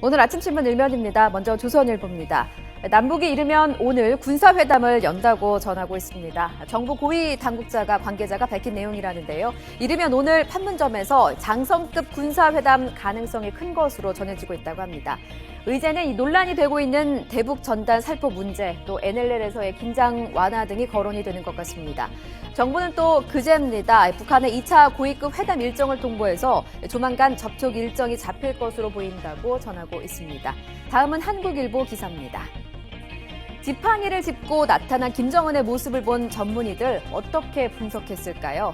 오늘 아침 신문 일면입니다. 먼저 조선일보입니다. 남북이 이르면 오늘 군사회담을 연다고 전하고 있습니다. 정부 고위 당국자가 관계자가 밝힌 내용이라는데요. 이르면 오늘 판문점에서 장성급 군사회담 가능성이 큰 것으로 전해지고 있다고 합니다. 의제는 이 논란이 되고 있는 대북 전단 살포 문제, 또 NLL에서의 긴장 완화 등이 거론이 되는 것 같습니다. 정부는 또 그제입니다. 북한의 2차 고위급 회담 일정을 통보해서 조만간 접촉 일정이 잡힐 것으로 보인다고 전하고 있습니다. 다음은 한국일보 기사입니다. 지팡이를 짚고 나타난 김정은의 모습을 본 전문의들 어떻게 분석했을까요?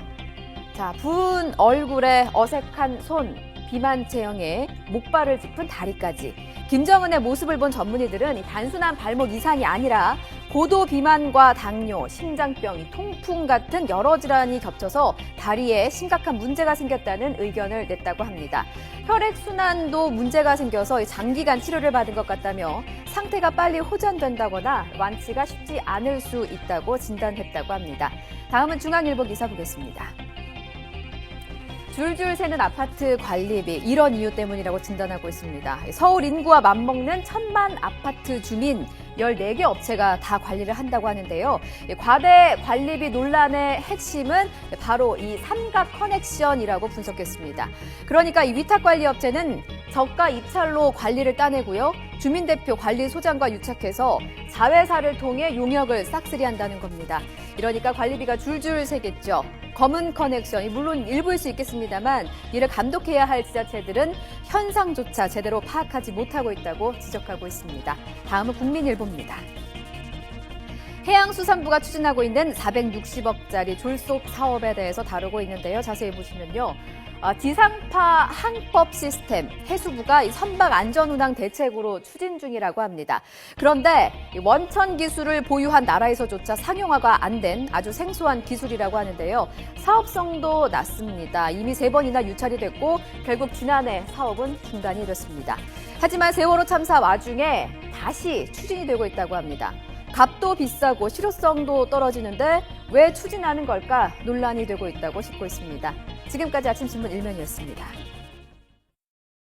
자, 부은 얼굴에 어색한 손, 비만 체형에 목발을 짚은 다리까지. 김정은의 모습을 본 전문의들은 단순한 발목 이상이 아니라 고도 비만과 당뇨, 심장병, 통풍 같은 여러 질환이 겹쳐서 다리에 심각한 문제가 생겼다는 의견을 냈다고 합니다. 혈액순환도 문제가 생겨서 장기간 치료를 받은 것 같다며 상태가 빨리 호전된다거나 완치가 쉽지 않을 수 있다고 진단했다고 합니다. 다음은 중앙일보 기사 보겠습니다. 줄줄 새는 아파트 관리비, 이런 이유 때문이라고 진단하고 있습니다. 서울 인구와 맞먹는 1000만 아파트 주민 14개 업체가 다 관리를 한다고 하는데요. 과대 관리비 논란의 핵심은 바로 이 삼각 커넥션이라고 분석했습니다. 그러니까 이 위탁관리업체는 저가 입찰로 관리를 따내고요. 주민대표 관리소장과 유착해서 자회사를 통해 용역을 싹쓸이한다는 겁니다. 이러니까 관리비가 줄줄 새겠죠. 검은 커넥션이 물론 일부일 수 있겠습니다만 이를 감독해야 할 지자체들은 현상조차 제대로 파악하지 못하고 있다고 지적하고 있습니다. 다음은 국민일보입니다. 해양수산부가 추진하고 있는 460억짜리 졸속 사업에 대해서 다루고 있는데요. 자세히 보시면요. 지상파 항법 시스템, 해수부가 선박 안전운항 대책으로 추진 중이라고 합니다. 그런데 원천 기술을 보유한 나라에서조차 상용화가 안 된 아주 생소한 기술이라고 하는데요. 사업성도 낮습니다. 이미 3번이나 유찰이 됐고 결국 지난해 사업은 중단이 됐습니다. 하지만 세월호 참사 와중에 다시 추진이 되고 있다고 합니다. 값도 비싸고 실효성도 떨어지는데 왜 추진하는 걸까 논란이 되고 있다고 짚고 있습니다. 지금까지 아침신문 일면이었습니다.